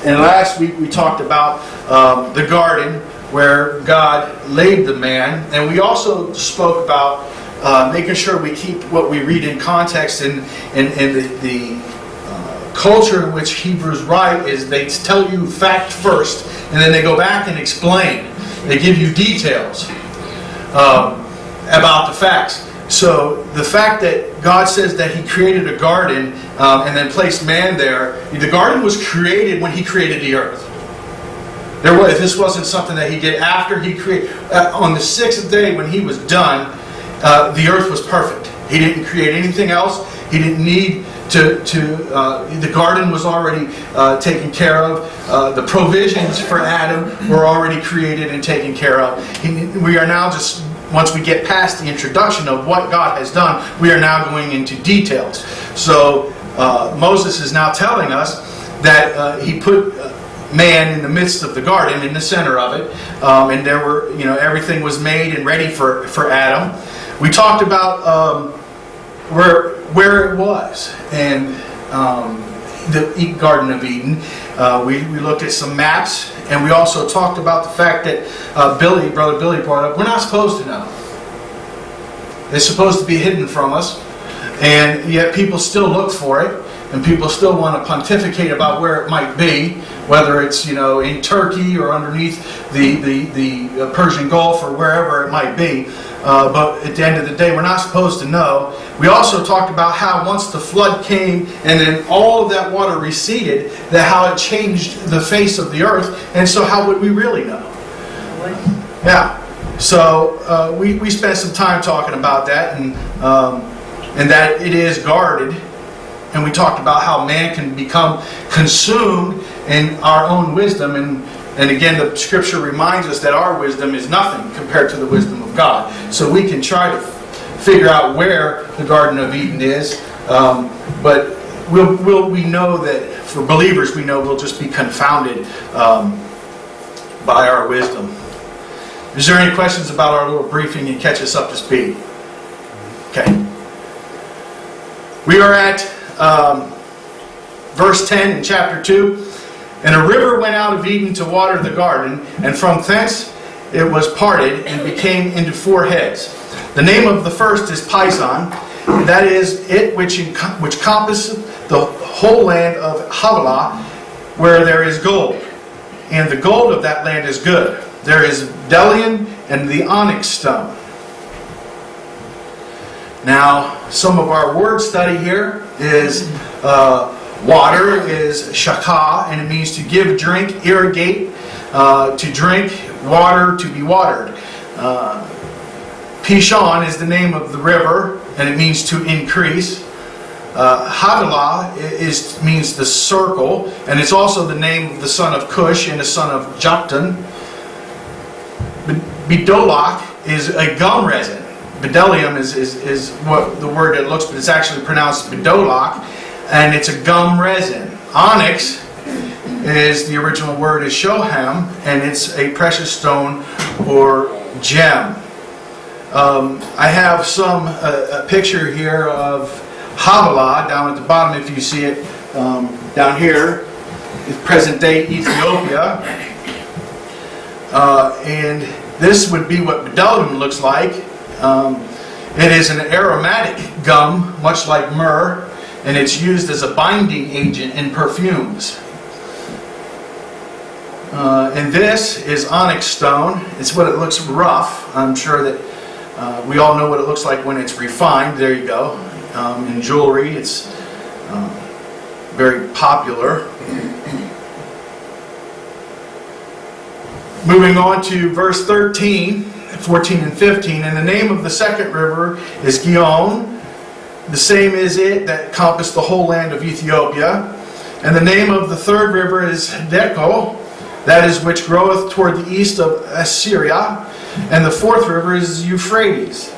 And last week we talked about the garden where God laid the man. And we also spoke about making sure we keep what we read in context. And the culture in which Hebrews write is they tell you fact first, and then they go back and explain. They give you details about the facts. So the fact that God says that He created a garden and then placed man there, the garden was created when He created the earth. This wasn't something that He did after He created. On the sixth day when He was done, the earth was perfect. He didn't create anything else. He didn't need the garden was already taken care of. The provisions for Adam were already created and taken care of. We are now just, once we get past the introduction of what God has done, we are now going into details. So Moses is now telling us that he put man in the midst of the garden, in the center of it, and there were, everything was made and ready for Adam. We talked about where it was, and the Garden of Eden. We looked at some maps, and we also talked about the fact that Brother Billy brought up, we're not supposed to know. It's supposed to be hidden from us, and yet people still look for it, and people still want to pontificate about where it might be, whether it's in Turkey or underneath the Persian Gulf or wherever it might be. But at the end of the day, we're not supposed to know. We also talked about how once the flood came and then all of that water receded, that how it changed the face of the earth. And so how would we really know? Yeah. So we spent some time talking about that, and that it is guarded. And we talked about how man can become consumed in our own wisdom. And again, the Scripture reminds us that our wisdom is nothing compared to the wisdom of God. So we can try to figure out where the Garden of Eden is. But we know that for believers, we know we'll just be confounded by our wisdom. Is there any questions about our little briefing and catch us up to speed? Okay. We are at verse 10 in chapter 2. And a river went out of Eden to water the garden, and from thence it was parted and became into four heads. The name of the first is Pison, that is it which compasseth the whole land of Havilah, where there is gold. And the gold of that land is good. There is bdellium and the onyx stone. Now, some of our word study here is water is shakah, and it means to give, drink, irrigate, to drink, water, to be watered. Pishon is the name of the river, and it means to increase. Havilah means the circle, and it's also the name of the son of Cush and the son of Joktan. Bidolach is a gum resin. Bdellium is what the word it looks, but it's actually pronounced Bidolach, and it's a gum resin. Onyx is the original word is shoham, and it's a precious stone or gem. I have a picture here of Havilah down at the bottom, if you see it down here. It's present day Ethiopia. And this would be what bdellium looks like. It is an aromatic gum, much like myrrh, and it's used as a binding agent in perfumes. And this is onyx stone. It's what it looks rough. I'm sure that we all know what it looks like when it's refined. There you go. In jewelry, it's very popular. Moving on to verse 13, 14 and 15. And the name of the second river is Gihon. The same is it that compassed the whole land of Ethiopia. And the name of the third river is Deco, that is which groweth toward the east of Assyria. And the fourth river is Euphrates.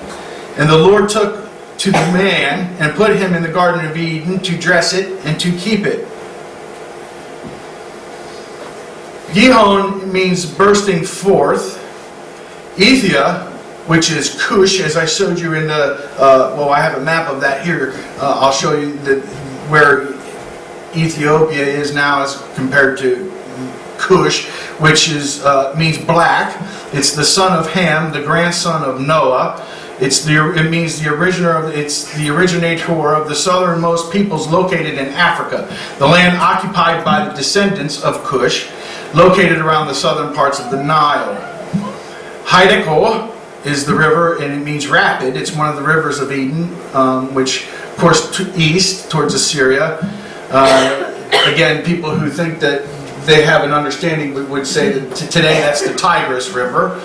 And the Lord took to the man and put him in the Garden of Eden to dress it and to keep it. Gihon means bursting forth. Ethia, which is Cush, as I showed you in the, I have a map of that here. I'll show you where Ethiopia is now as compared to Cush, which is means black. It's the son of Ham, the grandson of Noah. It means the originator of the southernmost peoples located in Africa, the land occupied by the descendants of Cush, located around the southern parts of the Nile. Hiddekel is the river, and it means rapid. It's one of the rivers of Eden, which, of course, east towards Assyria. Again, people who think that they have an understanding would say that today that's the Tigris River.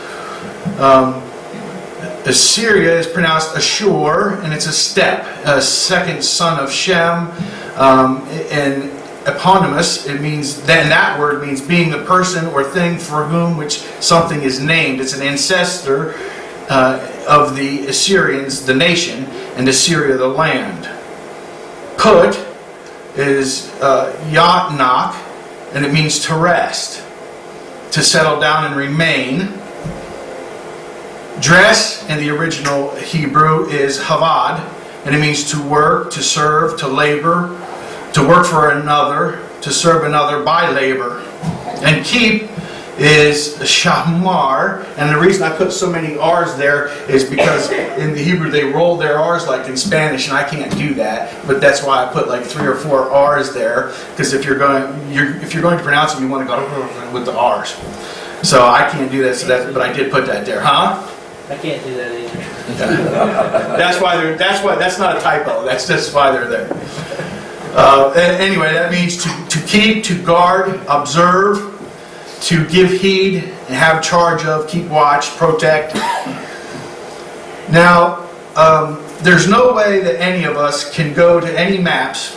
Assyria is pronounced Ashur, and it's a steppe, a second son of Shem, and eponymous. It means, then that word means being the person or thing for whom which something is named. It's an ancestor of the Assyrians, the nation, and Assyria, the land. Put is Yatnak, and it means to rest, to settle down and remain. Dress in the original Hebrew is Havad, and it means to work, to serve, to labor, to work for another, to serve another by labor. And keep is Shamar, and the reason I put so many R's there is because in the Hebrew they roll their R's like in Spanish, and I can't do that. But that's why I put like 3 or 4 R's there, because if you're going to pronounce them, you want to go with the R's. So I can't do that. But I did put that there, huh? I can't do that either. That's not a typo. That's just why they're there. Anyway, that means to keep, to guard, observe, to give heed, and have charge of, keep watch, protect. Now, there's no way that any of us can go to any maps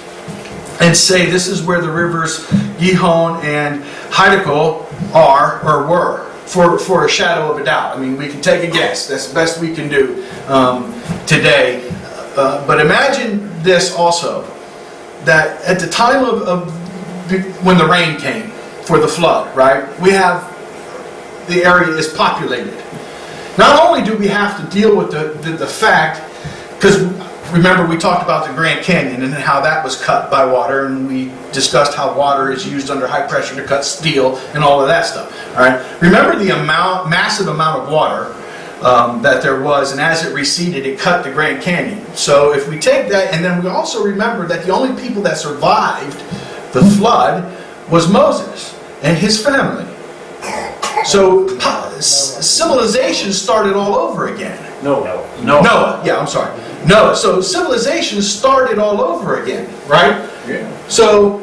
and say this is where the rivers Gihon and Hiddekel are or were. For a shadow of a doubt. I mean, we can take a guess. That's the best we can do today. But imagine this also, that at the time of when the rain came for the flood, right? We have, the area is populated. Not only do we have to deal with the fact, because remember we talked about the Grand Canyon and how that was cut by water, and we discussed how water is used under high pressure to cut steel and all of that stuff. All right. Remember the massive amount of water that there was, and as it receded, it cut the Grand Canyon. So if we take that, and then we also remember that the only people that survived the flood was Moses and his family. So civilization started all over again. Noah. Yeah, I'm sorry. Noah. So civilization started all over again, right? Yeah. So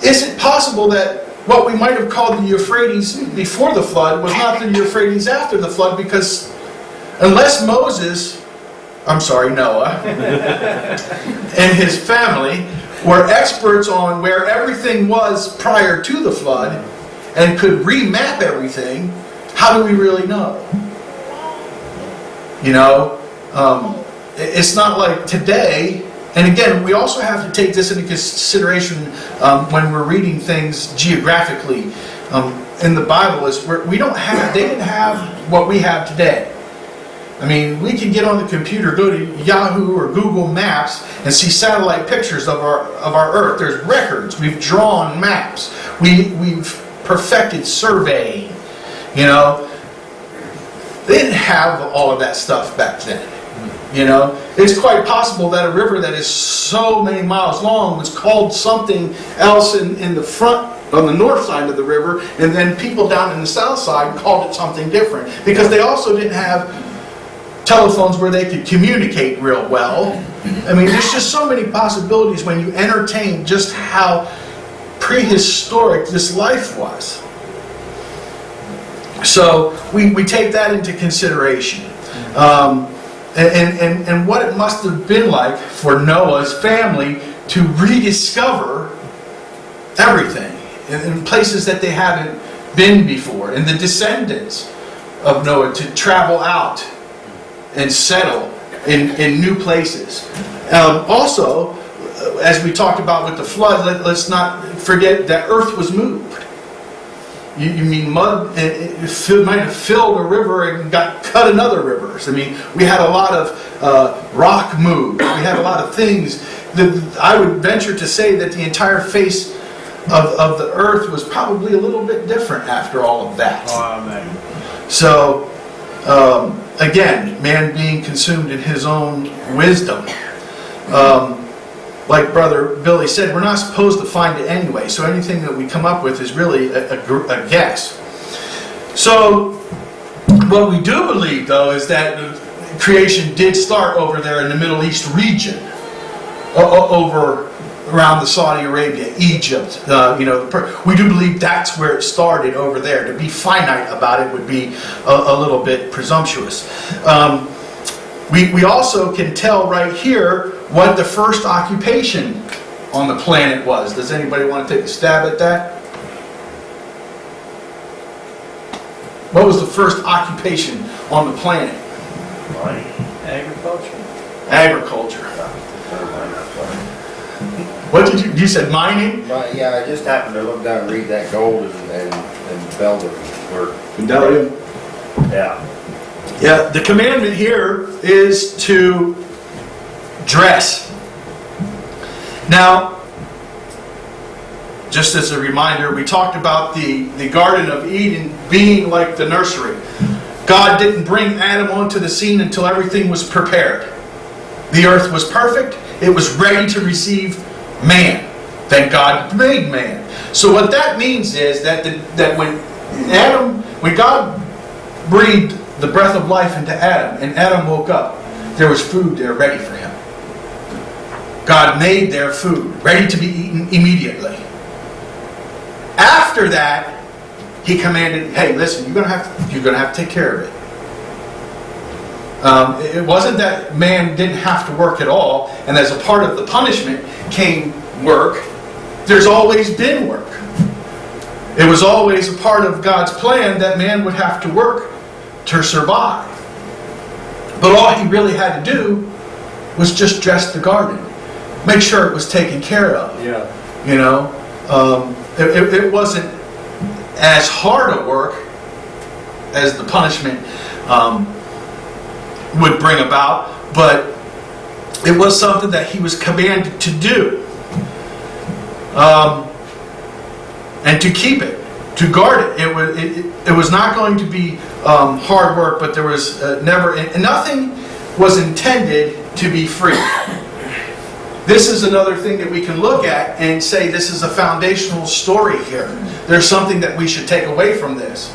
is it possible that what we might have called the Euphrates before the flood was not the Euphrates after the flood? Because unless Noah and his family were experts on where everything was prior to the flood and could remap everything, how do we really know? You know, it's not like today. And again, we also have to take this into consideration when we're reading things geographically in the Bible. They didn't have what we have today. I mean, we can get on the computer, go to Yahoo or Google Maps, and see satellite pictures of our Earth. There's records. We've drawn maps. We've perfected surveying. You know, they didn't have all of that stuff back then. You know, it's quite possible that a river that is so many miles long was called something else in the front, on the north side of the river, and then people down in the south side called it something different, because they also didn't have telephones where they could communicate real well. I mean, there's just so many possibilities when you entertain just how prehistoric this life was. So we take that into consideration. And what it must have been like for Noah's family to rediscover everything in places that they hadn't been before, and the descendants of Noah to travel out and settle in new places. Also, as we talked about with the flood, let's not forget that earth was moved. You mean mud? It might have filled a river and cut in other rivers. I mean, we had a lot of rock moved. We had a lot of things I would venture to say that the entire face of the earth was probably a little bit different after all of that. Amen. So, again, man being consumed in his own wisdom. Like Brother Billy said, we're not supposed to find it anyway. So anything that we come up with is really a guess. So, what we do believe, though, is that creation did start over there in the Middle East region, over around the Saudi Arabia, Egypt. We do believe that's where it started over there. To be finite about it would be a little bit presumptuous. We also can tell right here what the first occupation on the planet was. Does anybody want to take a stab at that? What was the first occupation on the planet? Agriculture. Agriculture. What did you said mining? Yeah, I just happened to look down and read that gold and Belgium were. Belgium. Yeah. Yeah, the commandment here is to dress. Now, just as a reminder, we talked about the Garden of Eden being like the nursery. God didn't bring Adam onto the scene until everything was prepared. The earth was perfect. It was ready to receive man. Then God made man. So what that means is that when God breathed the breath of life into Adam, and Adam woke up, there was food there ready for him. God made their food ready to be eaten immediately. After that, He commanded, "Hey, listen, you're going to have to take care of it." It wasn't that man didn't have to work at all, and as a part of the punishment came work. There's always been work. It was always a part of God's plan that man would have to work to survive. But all he really had to do was just dress the garden, make sure it was taken care of. Yeah. It wasn't as hard a work as the punishment would bring about, but it was something that he was commanded to do, and to keep it, to guard it. It was not going to be hard work, but there was nothing was intended to be free. This is another thing that we can look at and say this is a foundational story here. There's something that we should take away from this.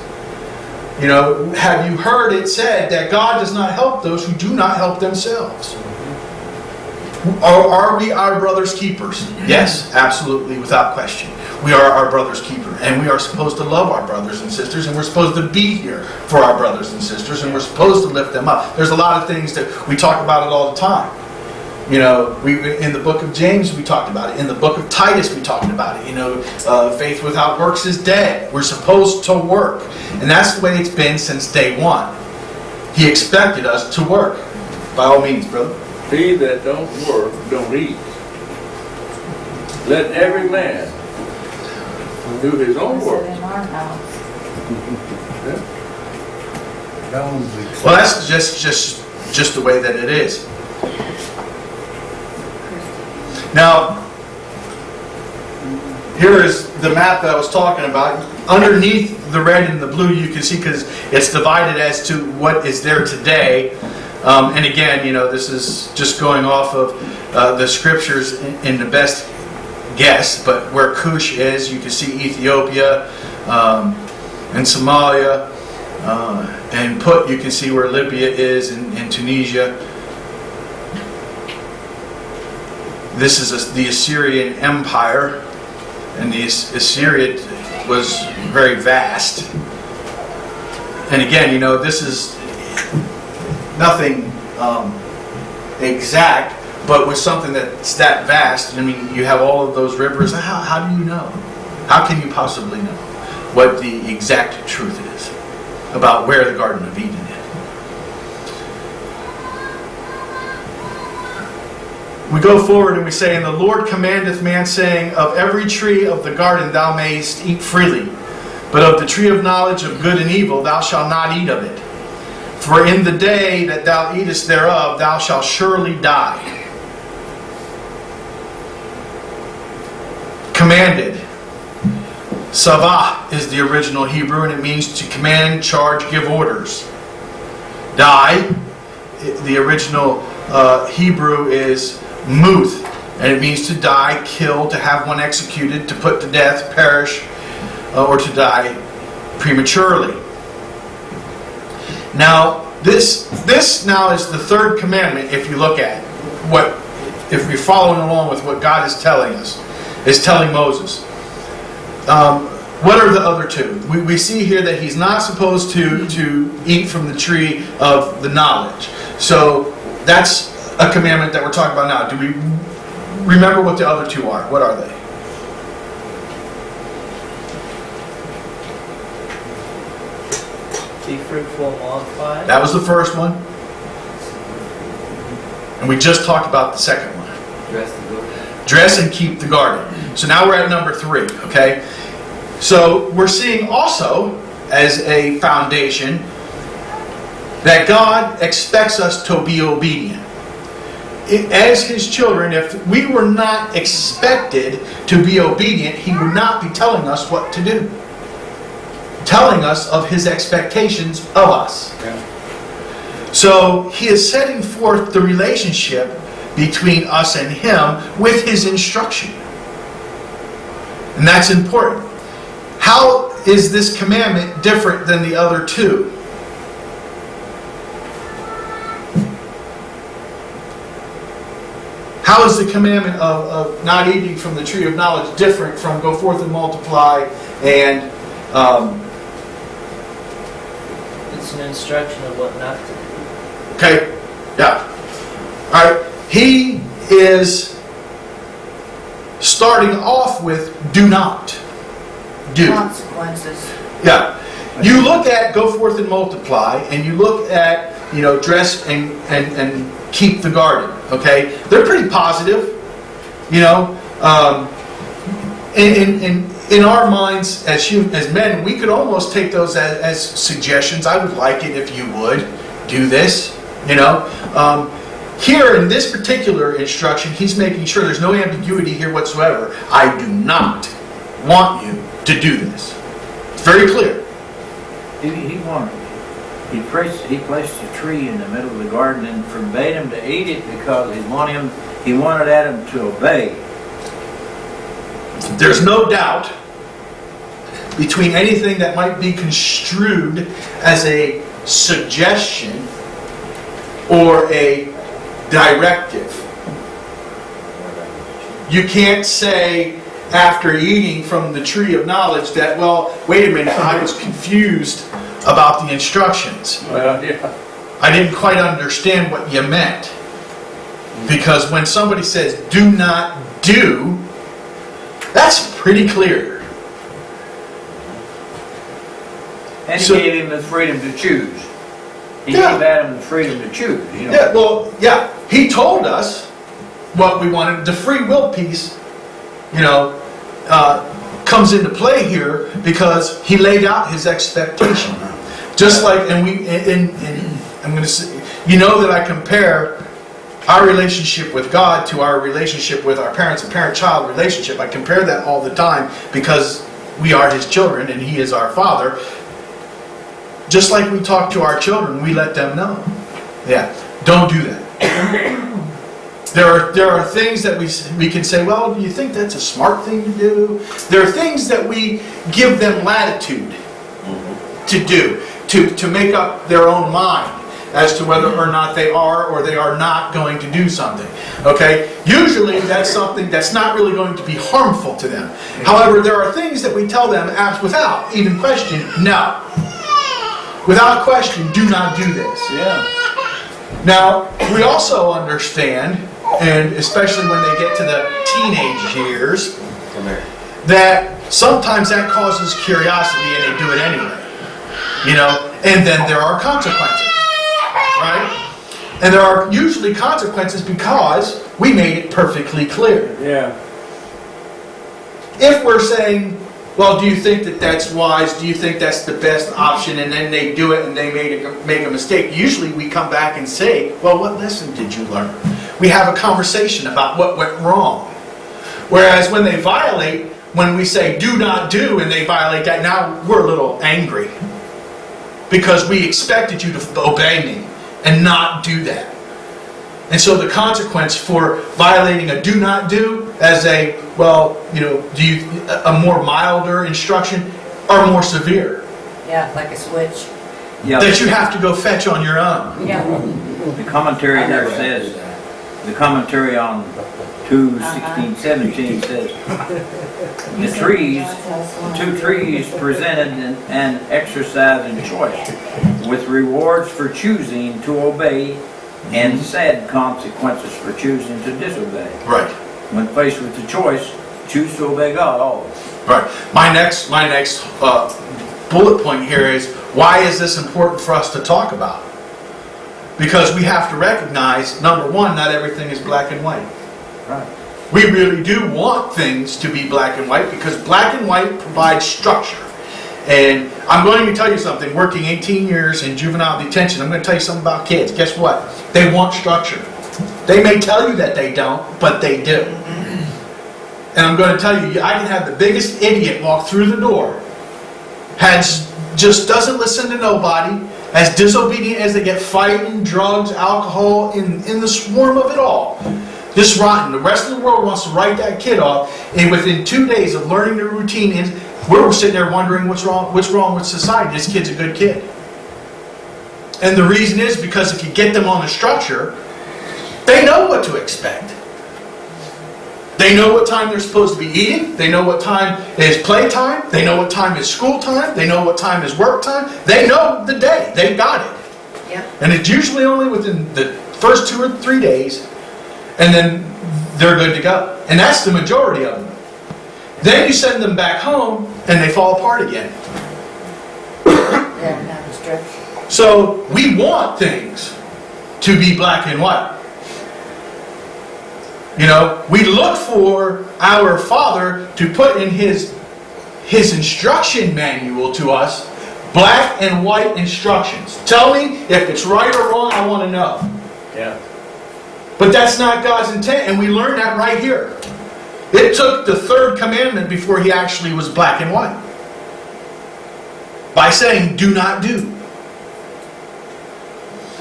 Have you heard it said that God does not help those who do not help themselves? Are we our brother's keepers? Yes, absolutely, without question. We are our brother's keeper, and we are supposed to love our brothers and sisters, and we're supposed to be here for our brothers and sisters, and we're supposed to lift them up. There's a lot of things that we talk about it all the time. In the book of James we talked about it. In the book of Titus we talked about it. Faith without works is dead. We're supposed to work, and that's the way it's been since day one. He expected us to work, by all means, brother. He that don't work, don't eat. Let every man do his own work. In our house. Well, that's just the way that it is. Now, here is the map that I was talking about. Underneath the red and the blue, you can see, because it's divided as to what is there today. And again, this is just going off of the scriptures in the best guess. But where Cush is, you can see Ethiopia and Somalia. And Put, you can see where Libya is in Tunisia. This is the Assyrian Empire, and the Assyria was very vast. And again, this is nothing exact, but with something that's that vast. You have all of those rivers. How do you know? How can you possibly know what the exact truth is about where the Garden of Eden is? We go forward and we say, "And the Lord commandeth man, saying, Of every tree of the garden thou mayest eat freely, but of the tree of knowledge of good and evil thou shalt not eat of it. For in the day that thou eatest thereof thou shalt surely die." Commanded. Savah is the original Hebrew, and it means to command, charge, give orders. Die, the original Hebrew is muth, and it means to die, kill, to have one executed, to put to death, perish, or to die prematurely. Now, this now is the third commandment. If you look at what, if you're following along with what God is telling us, is telling Moses. What are the other two? We see here that he's not supposed to eat from the tree of the knowledge. So that's a commandment that we're talking about now. Do we remember what the other two are? What are they? Be fruitful and multiply. That was the first one. And we just talked about the second one. Dress the good. Dress and keep the garden. So now we're at number 3, okay? So we're seeing also, as a foundation, that God expects us to be obedient. As His children, if we were not expected to be obedient, He would not be telling us what to do. Telling us of His expectations of us. Yeah. So He is setting forth the relationship between us and Him with His instruction. And that's important. How is this commandment different than the other two? How is the commandment of not eating from the tree of knowledge different from go forth and multiply and It's an instruction of what not to do. okay, yeah. All right. He is starting off with do not. Do. Consequences. Yeah. You look at go forth and multiply, and you look at, dress and keep the garden. Okay? They're pretty positive. In our minds as men, we could almost take those as suggestions. I would like it if you would do this. Here in this particular instruction, he's making sure there's no ambiguity here whatsoever. I do not want you to do this. It's very clear. He placed a tree in the middle of the garden and forbade him to eat it because he wanted Adam to obey. There's no doubt between anything that might be construed as a suggestion or a directive. You can't say after eating from the tree of knowledge that, well, wait a minute, I was confused about the instructions. Well, yeah. I didn't quite understand what you meant. Because when somebody says do not do, that's pretty clear. And he So- gave him the freedom to choose. He Yeah. gave Adam the freedom to choose. Yeah, he told us what we wanted. The free will piece, comes into play here because he laid out his expectation. Just like, and I'm going to say, that I compare our relationship with God to our relationship with our parents, a parent-child relationship. I compare that all the time because we are His children and He is our Father. Just like we talk to our children, we let them know. Yeah, don't do that. There are things that we can say, well, do you think that's a smart thing to do? There are things that we give them latitude to do, to make up their own mind as to whether or not they are or they are not going to do something. Okay? Usually that's something that's not really going to be harmful to them. However, there are things that we tell them without even question, no. Without question, do not do this. Yeah. Now, we also understand, and especially when they get to the teenage years, that sometimes that causes curiosity and they do it anyway. And then there are consequences, right? And there are usually consequences because we made it perfectly clear. Yeah. If we're saying, well, do you think that that's wise? Do you think that's the best option? And then they do it and they make a mistake. Usually we come back and say, well, what lesson did you learn? We have a conversation about what went wrong. Whereas when they violate, when we say do not do and they violate that, now we're a little angry. Because we expected you to obey me and not do that. And so the consequence for violating a do not do as a, well, a more milder instruction are more severe. Yeah, like a switch. Yeah, That you have to go fetch on your own. Yeah. the commentary there says, the commentary on 2:16-17 says, the trees, two trees presented an exercise in choice, with rewards for choosing to obey and sad consequences for choosing to disobey. Right. When faced with the choice, choose to obey God always. Right. My next bullet point here is, why is this important for us to talk about? Because we have to recognize, number one, not everything is black and white. Right. We really do want things to be black and white, because black and white provides structure. And I'm going to tell you something, working 18 years in juvenile detention, I'm going to tell you something about kids. Guess what? They want structure. They may tell you that they don't, but they do. And I'm going to tell you, I can have the biggest idiot walk through the door, just doesn't listen to nobody, as disobedient as they get, fighting, drugs, alcohol, in the swarm of it all. Just rotten. The rest of the world wants to write that kid off, and within 2 days of learning the routine, we're sitting there wondering what's wrong with society. This kid's a good kid. And the reason is because if you get them on a structure, they know what to expect. They know what time they're supposed to be eating. They know what time is playtime. They know what time is school time. They know what time is work time. They know the day. They got it. Yeah. And it's usually only within the first 2 or 3 days, and then they're good to go. And that's the majority of them. Then you send them back home, and they fall apart again. Yeah, not a stretch. So we want things to be black and white. We look for our Father to put in His instruction manual to us, black and white instructions. Tell me if it's right or wrong, I want to know. Yeah. But that's not God's intent, and we learn that right here. It took the third commandment before He actually was black and white. By saying, do not do.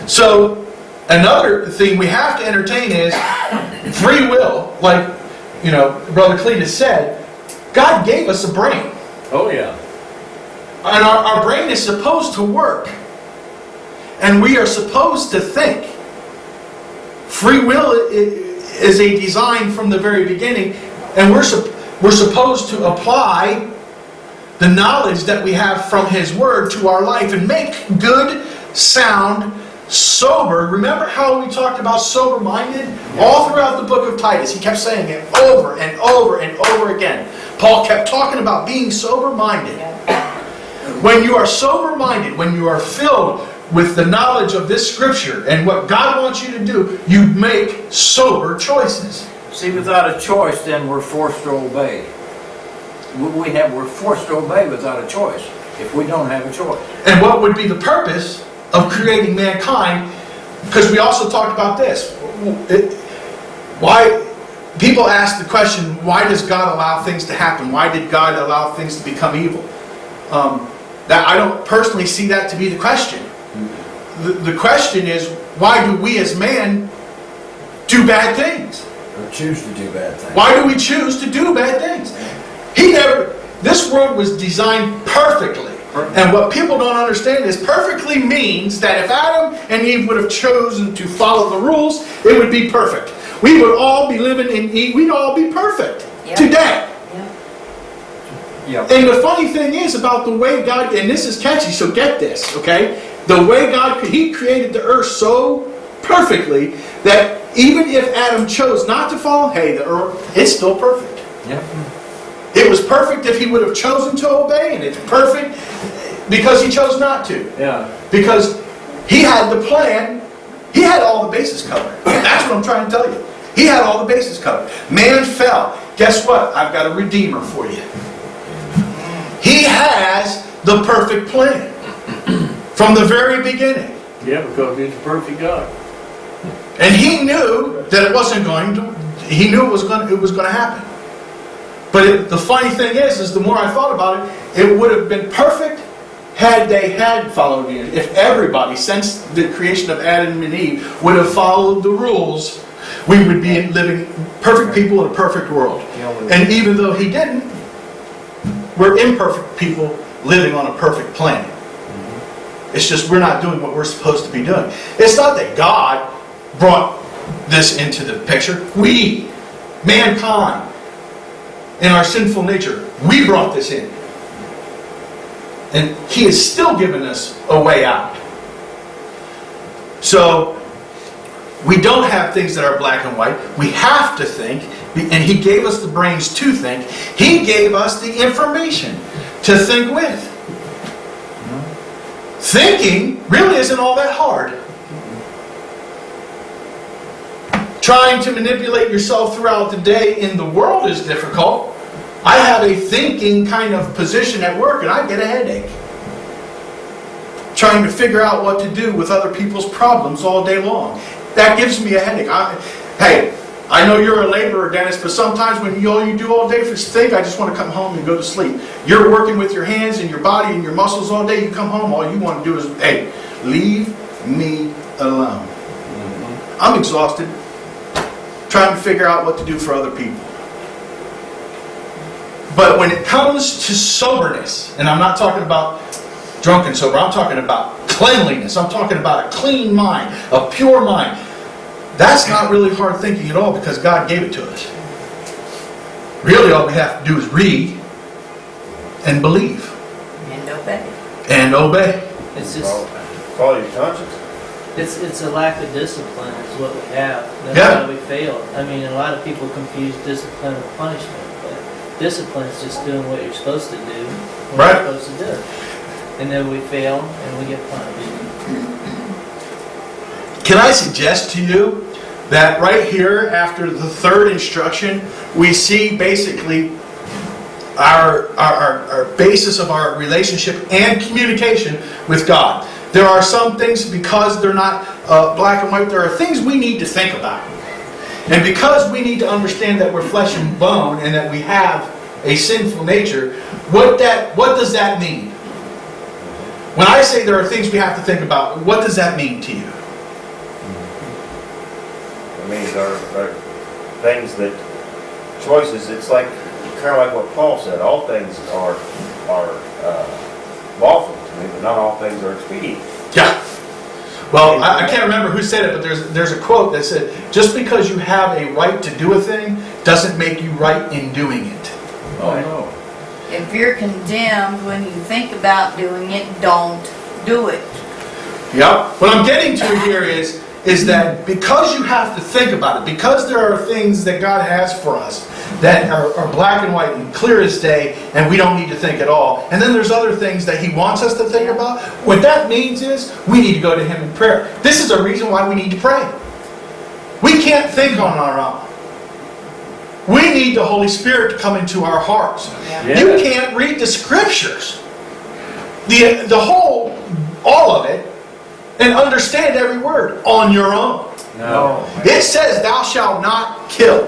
So, another thing we have to entertain is free will. Like, Brother Cletus said, God gave us a brain. Oh, yeah. And our brain is supposed to work. And we are supposed to think. Free will is a design from the very beginning. And we're supposed to apply the knowledge that we have from His Word to our life and make good, sound, sober. Remember how we talked about sober-minded? All throughout the book of Titus, he kept saying it over and over and over again. Paul kept talking about being sober-minded. When you are sober-minded, when you are filled with the knowledge of this Scripture and what God wants you to do, you make sober choices. See, without a choice, then we're forced to obey. We're forced to obey without a choice, if we don't have a choice. And what would be the purpose of creating mankind? Because we also talked about this. Why people ask the question, why does God allow things to happen? Why did God allow things to become evil? That I don't personally see that to be the question. The question is, why do we as man do bad things? Or choose to do bad things. Why do we choose to do bad things? This world was designed perfectly. And what people don't understand is perfectly means that if Adam and Eve would have chosen to follow the rules, it would be perfect. We would all be living in Eden. We'd all be perfect today. Yeah. And the funny thing is about the way God, and this is catchy, so get this, okay? The way God, He created the earth so perfectly that even if Adam chose not to follow, hey, the earth, it's still perfect. Yeah. It was perfect if he would have chosen to obey, and it's perfect because he chose not to. Yeah. Because he had the plan, he had all the bases covered. That's what I'm trying to tell you. He had all the bases covered. Man fell. Guess what? I've got a redeemer for you. He has the perfect plan from the very beginning. Yeah, because He's a perfect God. And he knew that it wasn't going to, he knew it was going to happen. But the funny thing is the more I thought about it, it would have been perfect had they had followed the, if everybody, since the creation of Adam and Eve, would have followed the rules, we would be living perfect people in a perfect world. And even though he didn't, we're imperfect people living on a perfect planet. It's just we're not doing what we're supposed to be doing. It's not that God brought this into the picture. We, mankind, in our sinful nature, we brought this in. And he has still given us a way out. So, we don't have things that are black and white. We have to think, and he gave us the brains to think. He gave us the information to think with. Thinking really isn't all that hard. Trying to manipulate yourself throughout the day in the world is difficult. I have a thinking kind of position at work and I get a headache. Trying to figure out what to do with other people's problems all day long. That gives me a headache. Hey, I know you're a laborer, Dennis, but sometimes when all you do all day is think, I just want to come home and go to sleep. You're working with your hands and your body and your muscles all day. You come home, all you want to do is, hey, leave me alone. I'm exhausted trying to figure out what to do for other people. But when it comes to soberness, and I'm not talking about drunk and sober, I'm talking about cleanliness. I'm talking about a clean mind, a pure mind. That's not really hard thinking at all because God gave it to us. Really all we have to do is read and believe. And obey. And obey. It's just, Follow your conscience. it's a lack of discipline is what we have. That's Yeah. why we fail. I mean, a lot of people confuse discipline with punishment. But discipline is just doing what you're supposed to do. What Right. you're supposed to do. And then we fail and we get punished. Can I suggest to you that right here, after the third instruction, we see basically our basis of our relationship and communication with God. There are some things, because they're not black and white, there are things we need to think about. And because we need to understand that we're flesh and bone and that we have a sinful nature, what does that mean? When I say there are things we have to think about, what does that mean to you? I mean, there are things that, choices, it's like, kind of like what Paul said, all things are lawful to me, but not all things are expedient. Yeah. Well, I can't remember who said it, but there's a quote that said, just because you have a right to do a thing, doesn't make you right in doing it. Oh, no. If you're condemned when you think about doing it, don't do it. Yep. What I'm getting to here is that because you have to think about it, because there are things that God has for us that are black and white and clear as day, and we don't need to think at all. And then there's other things that He wants us to think about. What that means is we need to go to Him in prayer. This is a reason why we need to pray. We can't think on our own. We need the Holy Spirit to come into our hearts. Yeah. You can't read the Scriptures, the whole, all of it, and understand every word on your own. No. It says, thou shalt not kill.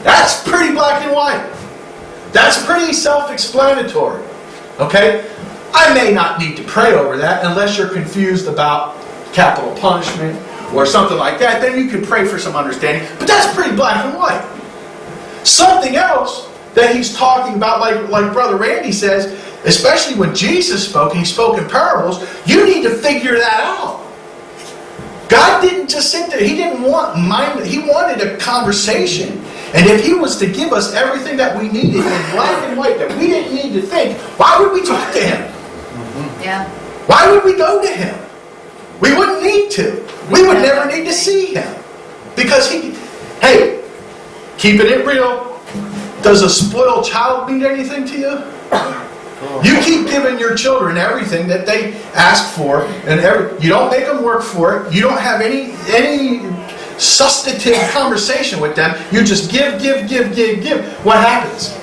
That's pretty black and white. That's pretty self-explanatory. Okay? I may not need to pray over that unless you're confused about capital punishment or something like that. Then you can pray for some understanding. But that's pretty black and white. Something else that he's talking about, like Brother Randy says, especially when Jesus spoke, and he spoke in parables, you need to figure that out. God didn't just sit there. He didn't want mind. He wanted a conversation. And if He was to give us everything that we needed in black and white, that we didn't need to think, why would we talk to Him? Yeah. Why would we go to Him? We wouldn't need to. We would never need to see Him. Because hey, keeping it real, does a spoiled child mean anything to you? You keep giving your children everything that they ask for, and you don't make them work for it. You don't have any substantive conversation with them. You just give. What happens?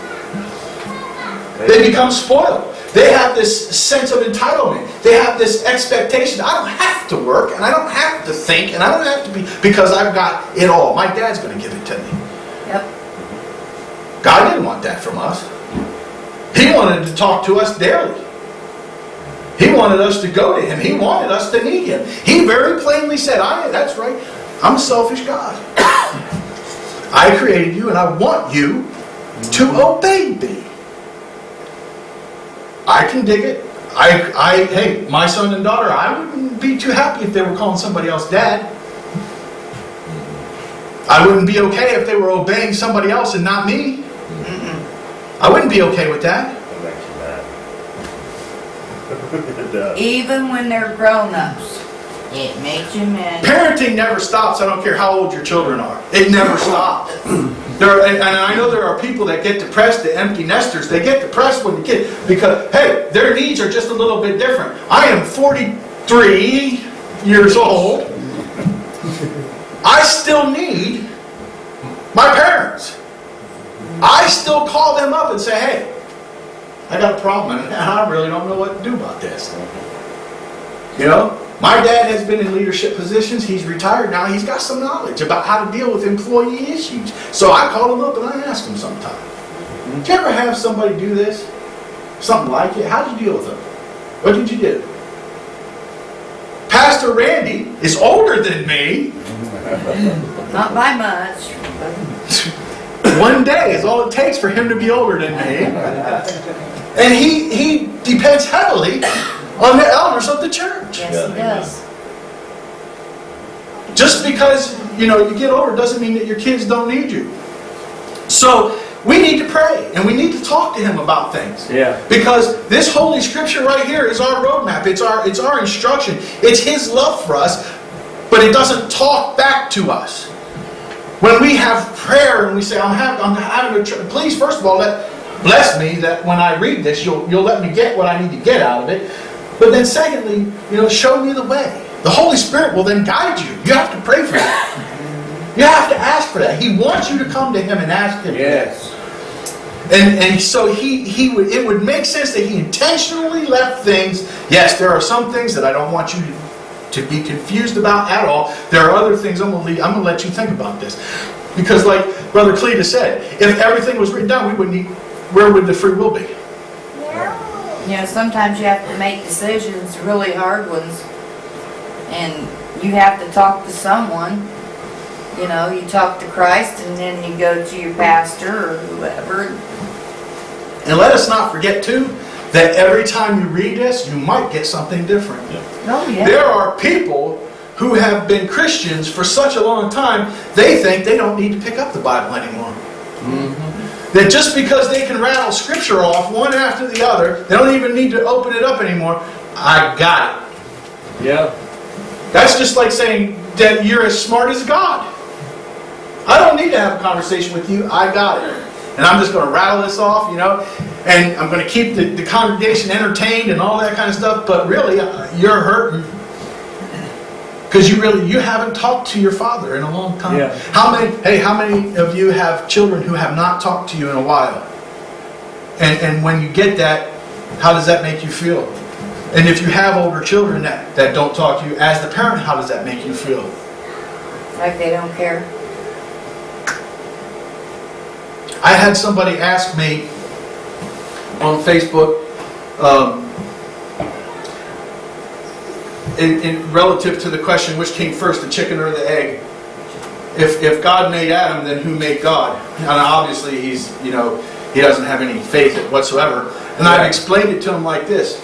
They become spoiled. They have this sense of entitlement. They have this expectation. I don't have to work, and I don't have to think, and I don't have to be, because I've got it all. My dad's going to give it to me. Yep. God didn't want that from us. He wanted to talk to us daily. He wanted us to go to Him. He wanted us to need Him. He very plainly said, that's right, I'm a selfish God. I created you and I want you to obey me. I can dig it. Hey, my son and daughter, I wouldn't be too happy if they were calling somebody else dad. I wouldn't be okay if they were obeying somebody else and not me. I wouldn't be okay with that. That makes you mad. It does. Even when they're grown-ups, it makes you mad. Parenting never stops. I don't care how old your children are. It never stops. And I know there are people that get depressed, the empty nesters. They get depressed when the kid, because, hey, their needs are just a little bit different. I am 43 years old. I still need my parents. I still call them up and say, hey, I got a problem and I really don't know what to do about this. You know? My dad has been in leadership positions. He's retired now. He's got some knowledge about how to deal with employee issues. So I call him up and I ask him sometimes. Did you ever have somebody do this? Something like it? How did you deal with them? What did you do? Pastor Randy is older than me. Not by much. One day is all it takes for him to be older than me. And he depends heavily on the elders of the church. Yes, he does. Just because, you get older doesn't mean that your kids don't need you. So we need to pray and we need to talk to Him about things. Yeah. Because this Holy Scripture right here is our roadmap. It's our instruction. It's His love for us, but it doesn't talk back to us. When we have prayer and we say, I'm having a please, first of all, bless me that when I read this, you'll let me get what I need to get out of it. But then secondly, show me the way. The Holy Spirit will then guide you. You have to pray for that. You have to ask for that. He wants you to come to Him and ask Him. Yes. And so it would make sense that He intentionally left things. Yes, there are some things that I don't want you to be confused about at all. There are other things I'm going to let you think about this. Because like Brother Cletus said, if everything was written down, where would the free will be? Sometimes you have to make decisions, really hard ones. And you have to talk to someone. You talk to Christ and then you go to your pastor or whoever. And let us not forget too, that every time you read this, you might get something different. Oh, yeah. There are people who have been Christians for such a long time, they think they don't need to pick up the Bible anymore. That just because they can rattle Scripture off one after the other, they don't even need to open it up anymore. I got it. Yeah. That's just like saying that you're as smart as God. I don't need to have a conversation with you. I got it. And I'm just going to rattle this off, and I'm going to keep the congregation entertained and all that kind of stuff. But really, you're hurting. Because you haven't talked to your Father in a long time. Yeah. How many of you have children who have not talked to you in a while? And when you get that, how does that make you feel? And if you have older children that don't talk to you, as the parent, how does that make you feel? Like they don't care. I had somebody ask me on Facebook, in relative to the question, which came first, the chicken or the egg? If God made Adam, then who made God? And obviously he doesn't have any faith whatsoever. And I've explained it to him like this.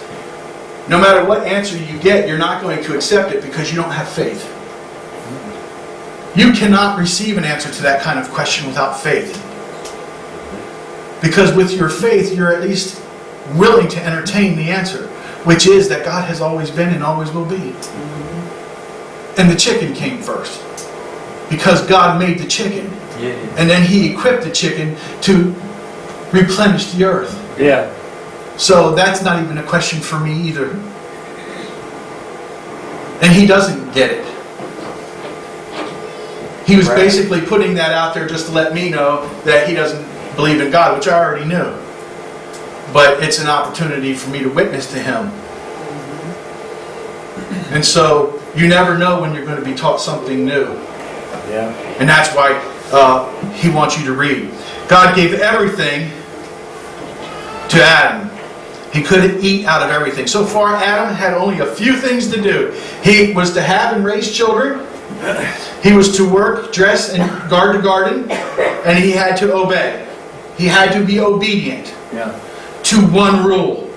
No matter what answer you get, you're not going to accept it because you don't have faith. You cannot receive an answer to that kind of question without faith. Because with your faith, you're at least willing to entertain the answer, which is that God has always been and always will be. And the chicken came first. Because God made the chicken. Yeah. And then He equipped the chicken to replenish the earth. Yeah. So that's not even a question for me either. And He doesn't get it. He was basically putting that out there just to let me know that He doesn't believe in God, which I already knew. But it's an opportunity for me to witness to Him. And so you never know when you're going to be taught something new. Yeah. And that's why He wants you to read. God gave everything to Adam. He couldn't eat out of everything. So far, Adam had only a few things to do. He was to have and raise children. He was to work, dress, and guard the garden. And he had to obey. He had to be obedient to one rule.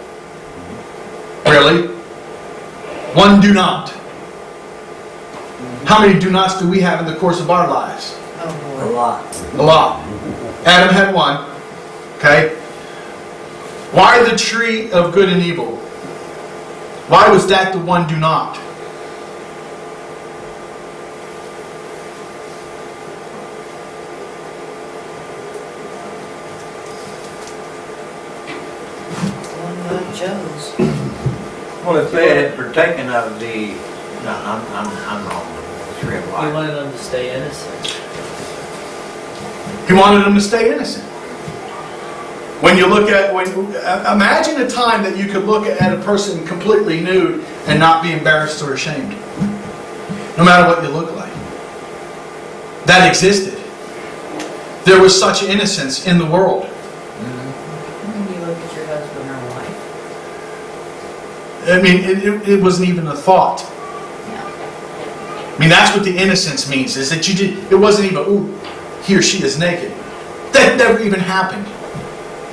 Really? One do not. How many do nots do we have in the course of our lives? Oh, A boy. lot. A lot. Adam had one. Okay? Why the tree of good and evil? Why was that the one do not? One God chose. Well, if they had partaken of the, no, I'm wrong. Tree of He life. wanted them to stay innocent. He wanted them to stay innocent. When you look at, imagine a time that you could look at a person completely nude and not be embarrassed or ashamed. No matter what you look like. That existed. There was such innocence in the world. When you look at your husband or wife. I mean, it wasn't even a thought. I mean, that's what the innocence means, is that it wasn't even, ooh, he or she is naked. That never even happened.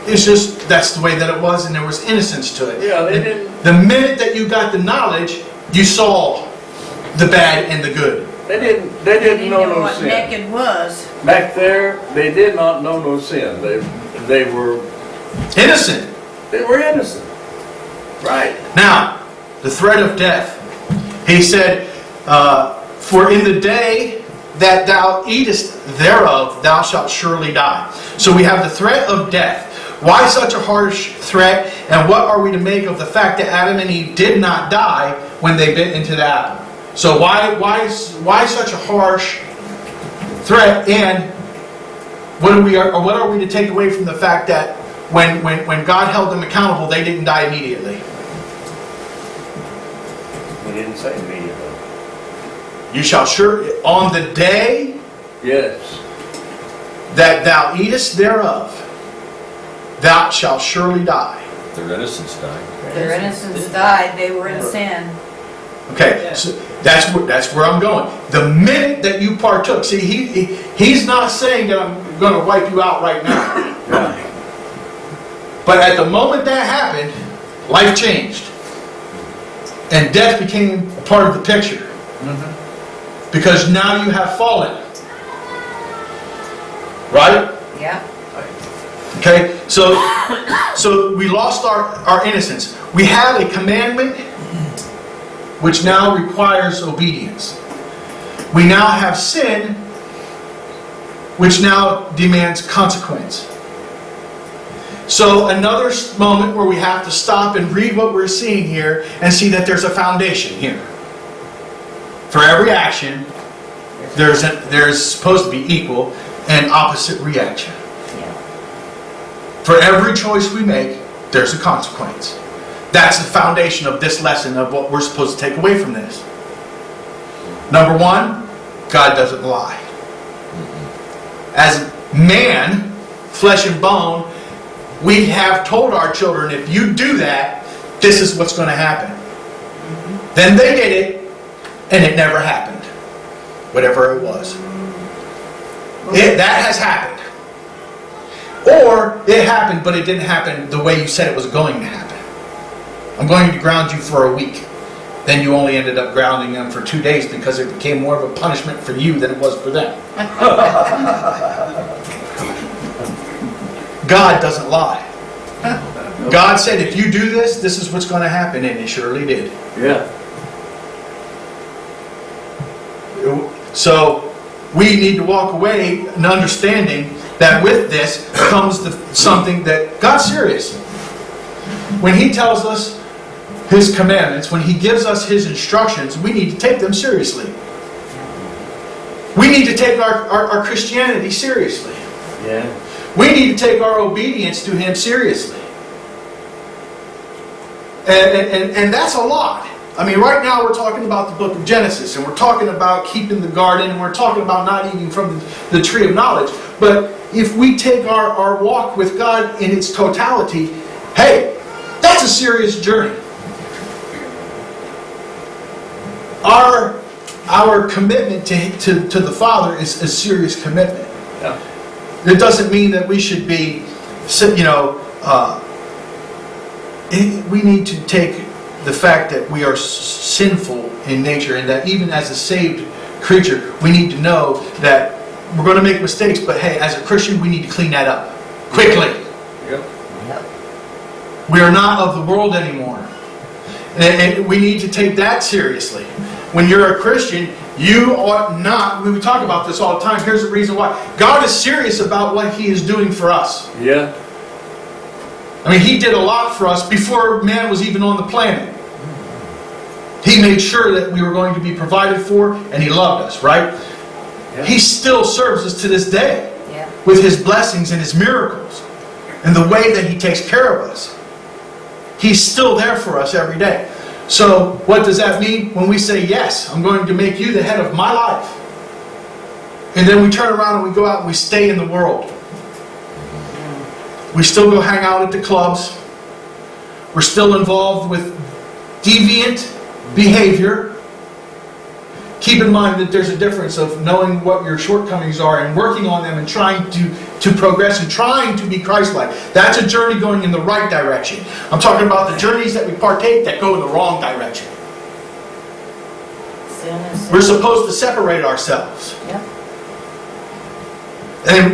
It's just, that's the way that it was, and there was innocence to it. Yeah, they didn't. The minute that you got the knowledge, you saw the bad and the good. They didn't They didn't know know no what sin. naked was. Back there, they did not know no sin. They were Innocent. innocent. Right. Now, the threat of death. He said, for in the day that thou eatest thereof, thou shalt surely die. So we have the threat of death. Why such a harsh threat? And what are we to make of the fact that Adam and Eve did not die when they bit into the apple? So why such a harsh threat? And what are we to take away from the fact that when God held them accountable, they didn't die immediately? We didn't say immediately. You shall surely, on the day Yes. that thou eatest thereof, thou shalt surely die. Their innocence died. Their innocence died, they were in sin. Okay, so that's where I'm going. The minute that you partook, see, he's not saying that I'm going to wipe you out right now. But at the moment that happened, life changed. And death became a part of the picture. Because now you have fallen. Right? Yeah. Okay, so we lost our innocence. We have a commandment which now requires obedience. We now have sin which now demands consequence. So another moment where we have to stop and read what we're seeing here and see that there's a foundation here. For every action, there's supposed to be equal and opposite reaction. Yeah. For every choice we make, there's a consequence. That's the foundation of this lesson of what we're supposed to take away from this. Number one, God doesn't lie. As man, flesh and bone, we have told our children, if you do that, this is what's going to happen. Then they did it, and it never happened. Whatever it was. That has happened. Or it happened, but it didn't happen the way you said it was going to happen. I'm going to ground you for a week. Then you only ended up grounding them for 2 days because it became more of a punishment for you than it was for them. God doesn't lie. God said, if you do this, this is what's going to happen, and it surely did. Yeah. So we need to walk away and understanding that with this comes something that God's serious. When He tells us His commandments, when He gives us His instructions, we need to take them seriously. We need to take our Christianity seriously. Yeah. We need to take our obedience to Him seriously. And that's a lot. I mean, right now we're talking about the book of Genesis, and we're talking about keeping the garden, and we're talking about not eating from the tree of knowledge. But if we take our walk with God in its totality, hey, that's a serious journey. Our commitment to the Father is a serious commitment. Yeah. It doesn't mean that we should be, we need to take the fact that we are sinful in nature, and that even as a saved creature, we need to know that we're going to make mistakes, but hey, as a Christian, we need to clean that up quickly. Yep. We are not of the world anymore. And we need to take that seriously. When you're a Christian, you ought not, we talk about this all the time, here's the reason why. God is serious about what He is doing for us. Yeah. I mean, He did a lot for us before man was even on the planet. He made sure that we were going to be provided for, and He loved us, right? Yeah. He still serves us to this day Yeah. with His blessings and His miracles and the way that He takes care of us. He's still there for us every day. So what does that mean? When we say, yes, I'm going to make you the head of my life. And then we turn around and we go out and we stay in the world. We still go hang out at the clubs. We're still involved with deviant behavior. Keep in mind that there's a difference of knowing what your shortcomings are and working on them and trying to progress and trying to be Christ-like. That's a journey going in the right direction. I'm talking about the journeys that we partake that go in the wrong direction. Sin is sin. We're supposed to separate ourselves. Yep.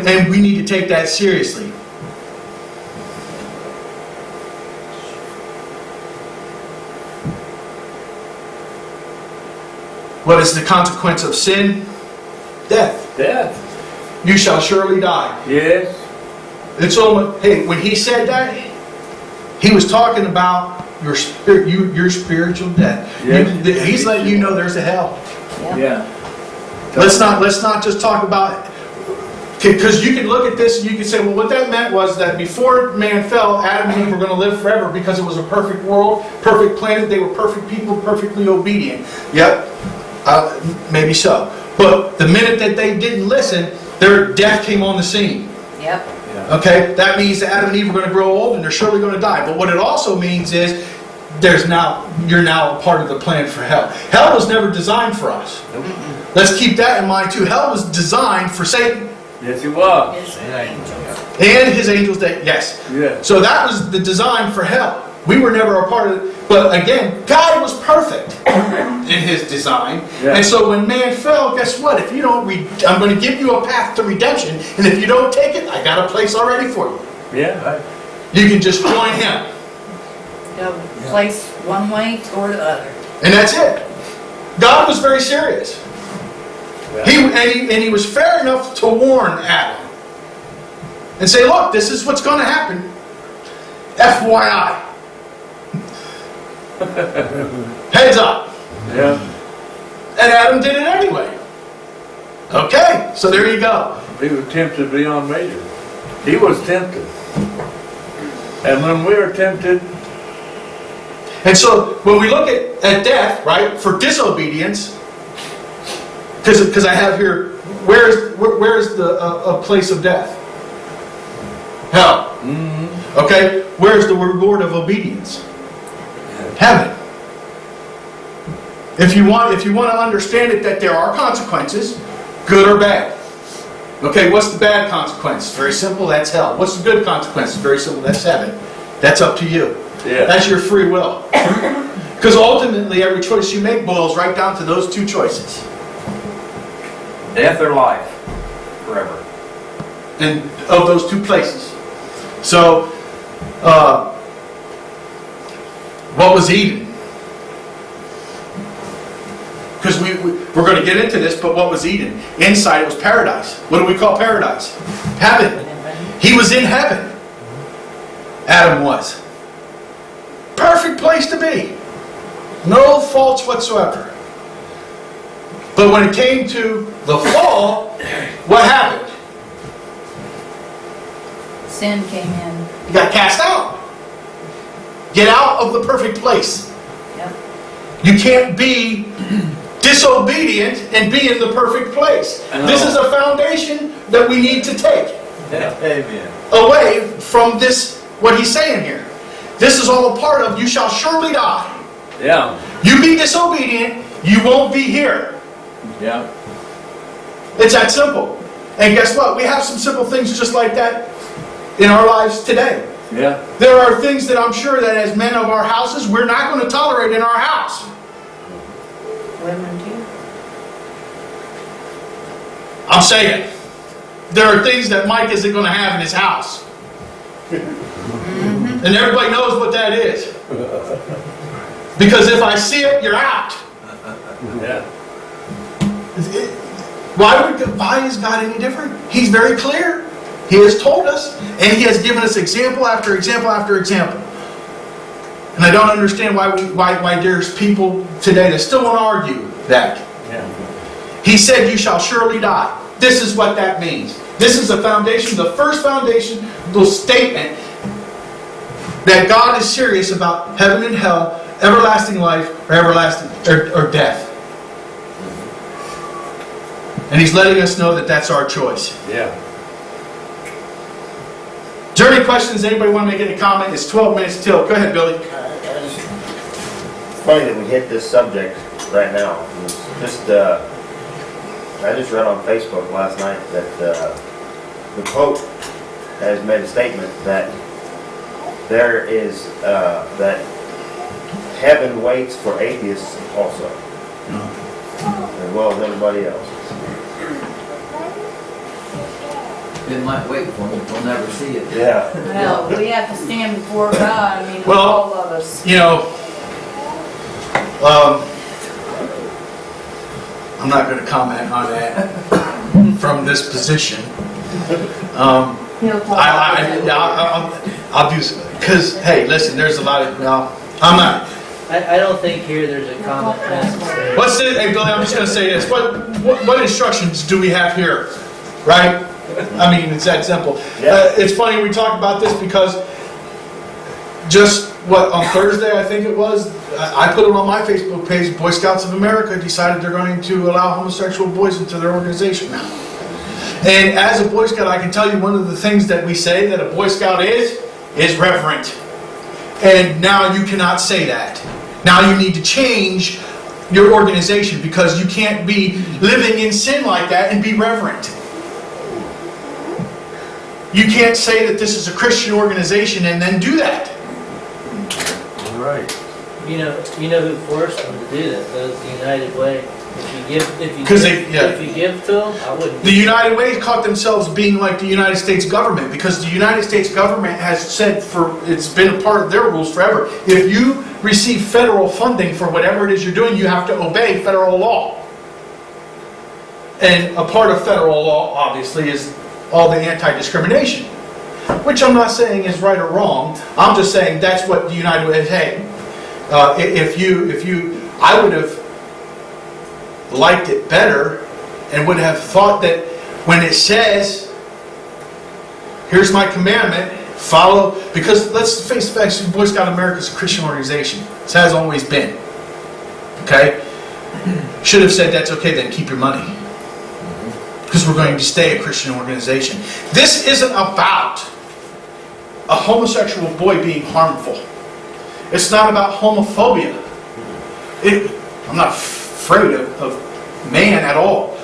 And we need to take that seriously. What is the consequence of sin? Death. Death. You shall surely die. Yes. It's almost, hey, when he said that, he was talking about your spirit, your spiritual death. Yes. He's letting you know there's a hell. Yep. Yeah. Let's not just talk about, because you can look at this and you can say, well, what that meant was that before man fell, Adam and Eve were going to live forever because it was a perfect world, perfect planet, they were perfect people, perfectly obedient. Yep, maybe so. But the minute that they didn't listen, their death came on the scene. Yep. Okay, that means that Adam and Eve are going to grow old and they're surely going to die. But what it also means is you're now a part of the plan for hell. Hell was never designed for us. Let's keep that in mind too. Hell was designed for Satan Yes, it was. His angels. and his angels. Yes. Yeah. So that was the design for hell. We were never a part of it. But again, God was perfect in His design. Yeah. And so when man fell, guess what? If you don't, I'm going to give you a path to redemption. And if you don't take it, I got a place already for you. Yeah. You can just join Him. Go place one way or the other. And that's it. God was very serious. He was fair enough to warn Adam and say, look, this is what's going to happen. FYI. Heads up. Yeah. And Adam did it anyway. Okay, so there you go. He was tempted beyond measure. He was tempted. And when we are tempted, And so when we look at death, right, for disobedience, because I have here, where is the a place of death? Hell. mm-hmm. Okay, where's the reward of obedience? Heaven. If you want to understand it, that there are consequences, good or bad. Okay, what's the bad consequence? Very simple, that's hell. What's the good consequence? Very simple, that's heaven. That's up to you. Yeah. That's your free will. Because ultimately, every choice you make boils right down to those two choices. Death or life, forever. And of those two places. So, what was Eden? Because we're going to get into this, but what was Eden? Inside it was paradise. What do we call paradise? Heaven. He was in heaven. Adam was. Perfect place to be. No faults whatsoever. But when it came to the fall, what happened? Sin came in. You got cast out. Get out of the perfect place. Yep. You can't be disobedient and be in the perfect place. This is a foundation that we need to take. Amen. away from this, what he's saying here. This is all a part of, you shall surely die. Yeah, You be disobedient, you won't be here. yeah. It's that simple. And guess what? We have some simple things just like that in our lives today. Yeah, There are things that I'm sure that as men of our houses, we're not going to tolerate in our house. Women too. I'm saying, there are things that Mike isn't going to have in his house. And everybody knows what that is. Because if I see it, you're out. yeah. Why is God any different? He's very clear. He has told us, and He has given us example after example after example. And I don't understand why there's people today that still want to argue that. Yeah. He said, you shall surely die. This is what that means. This is the foundation, the first foundation, the statement that God is serious about heaven and hell, everlasting life, or everlasting or death. And He's letting us know that that's our choice. Yeah. Is there any questions? Anybody want to make any comment? It's 12 minutes till. Go ahead, Billy. It's funny that we hit this subject right now. I just read on Facebook last night that the Pope has made a statement that there is that heaven waits for atheists also, as well as everybody else. It might wait for them, we'll never see it. Yeah. Well, we have to stand before God, I mean, Well, all of us. You know, I'm not going to comment on that from this position. He'll talk about it. I'll do, because, hey, listen, there's a lot of, I'm not. I don't think here there's a comment necessary. What's it, hey, Billy, I'm just going to say this. What instructions do we have here? Right? I mean, it's that simple. Yeah. It's funny we talk about this because just, on Thursday, I think it was, I put it on my Facebook page, Boy Scouts of America decided they're going to allow homosexual boys into their organization now. And as a Boy Scout, I can tell you one of the things that we say that a Boy Scout is reverent. And now you cannot say that. Now you need to change your organization because you can't be living in sin like that and be reverent. You can't say that this is a Christian organization and then do that. Right. You know who forced them to do that? Those the United Way. If you give to them, I wouldn't. The United Way caught themselves being like the United States government because the United States government has said it's been a part of their rules forever. If you receive federal funding for whatever it is you're doing, you have to obey federal law. And a part of federal law, obviously, is all the anti-discrimination, which I'm not saying is right or wrong. I'm just saying that's what the United Way is. Hey, I would have liked it better and would have thought that when it says, here's my commandment, follow, because let's face the fact, Boy Scout America is a Christian organization. It has always been. Okay? Should have said that's okay, then keep your money. Because we're going to stay a Christian organization. This isn't about a homosexual boy being harmful. It's not about homophobia. I'm not afraid of man at all.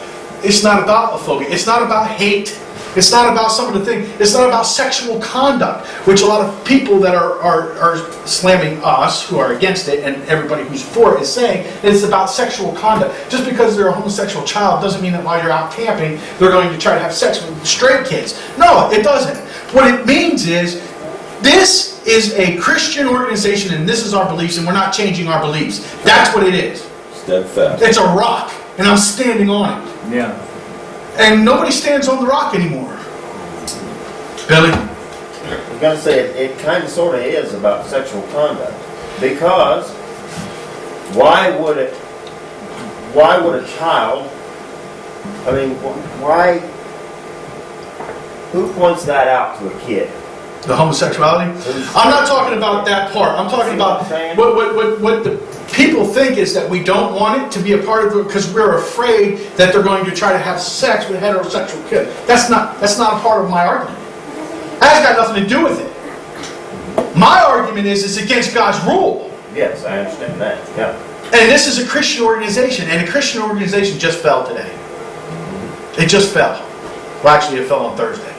It's not about phobia. It's not about hate. It's not about some of the things. It's not about sexual conduct, which a lot of people that are slamming us, who are against it, and everybody who's for it is saying it's about sexual conduct. Just because they're a homosexual child doesn't mean that while you're out camping, they're going to try to have sex with straight kids. No, it doesn't. What it means is, this is a Christian organization, and this is our beliefs, and we're not changing our beliefs. That's what it is. Steadfast. It's a rock, and I'm standing on it. Yeah. And nobody stands on the rock anymore. Billy? I was going to say, it kind of sort of is about sexual conduct. Because why would a child, I mean, who points that out to a kid? The homosexuality? I'm not talking about that part. I'm talking about what the people think is that we don't want it to be a part of it because we're afraid that they're going to try to have sex with heterosexual kids. That's not a part of my argument. That's got nothing to do with it. My argument is it's against God's rule. Yes, I understand that, yeah. And this is a Christian organization, and a Christian organization just fell today. It just fell. Well, actually, it fell on Thursday.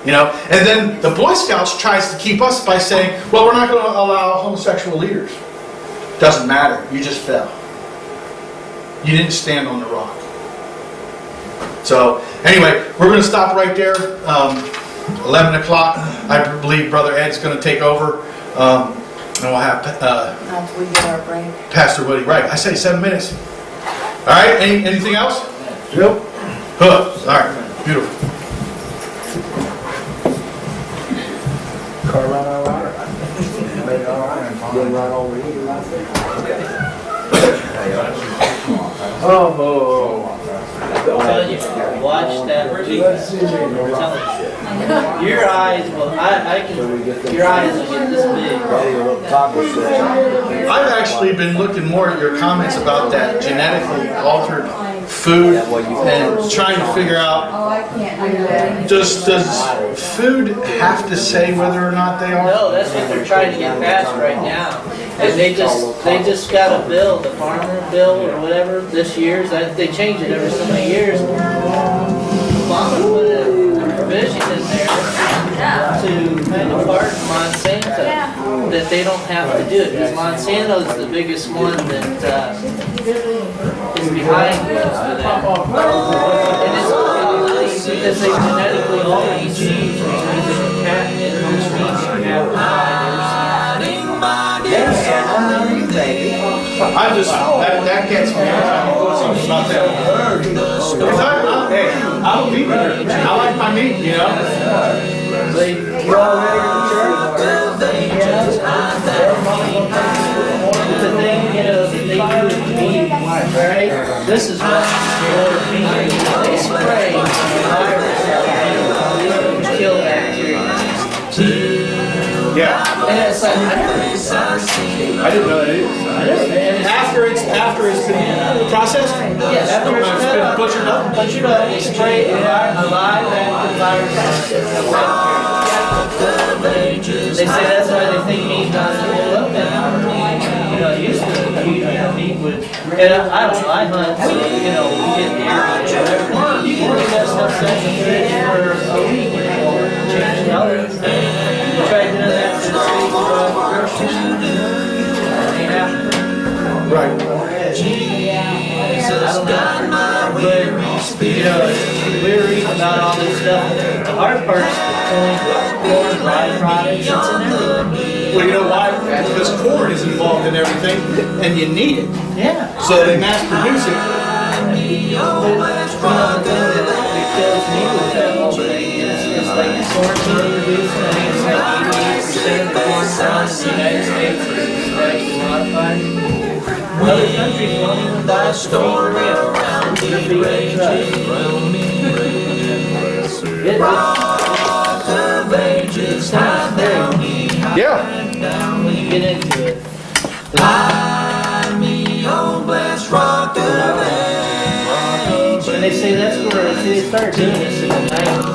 You know, and then the Boy Scouts tries to keep us by saying, well, we're not going to allow homosexual leaders. Doesn't matter. You just fell. You didn't stand on the rock. So, anyway, we're going to stop right there. 11 o'clock. I believe Brother Ed's going to take over. And we'll have After we get our break. Pastor Woody. Right. I say 7 minutes. All right. Anything else? Yep. All right. Beautiful. Car run all right. Made it all right. Didn't run over here. Oh. I'm telling you, watch that movie. I'm telling you. Your eyes will, your eyes will get this big. I've actually been looking more at your comments about that genetically altered food and trying to figure out, Oh, I can't do that. does food have to say whether or not they are? No, that's what they're trying to get passed right now. And they just got a bill, the farmer bill or whatever, this year's, they change it every so many years. Obama put a provision in there to kind of pardon Monsanto, that they don't have to do it, because Monsanto is the biggest one that is behind this for that. And it's because they genetically alter each cheese, because it's patented, which means you have to buy I'm just, that gets me every time you put something about that. Because hey, I'm a meat eater. I like my meat, you know? The thing, you know, that they do with meat, right? This is what they're feeding. They spray virus to kill bacteria. Yeah. And it's like, I didn't know that either. After it's been processed? yes, after it's been butchered up? Butchered up, they spray a live active virus. They say that's why they think meat doesn't hold up anymore. You know, used to, meat would, and I don't know, I hunt, so, you know, we get deer or whatever. You can leave that stuff set in the fridge for a week or change colors. You try doing that to the steak groceries. Ain't happening. Right. So I don't know. But, you know, we were reading about all this stuff. The hard part's pulling corn byproducts, it's in everything. Well, you know why? Because corn is involved in everything, and you need it. Yeah. So they mass produce it. You know, the thing that kills me with that whole thing is like the corn being produced, I mean, it's like 88% of the corn grown in the United States is genetically modified. Other countries won't even buy store around. They're being it sounds very Yeah. when you get into it. And they say that's where they started doing this in the 90s.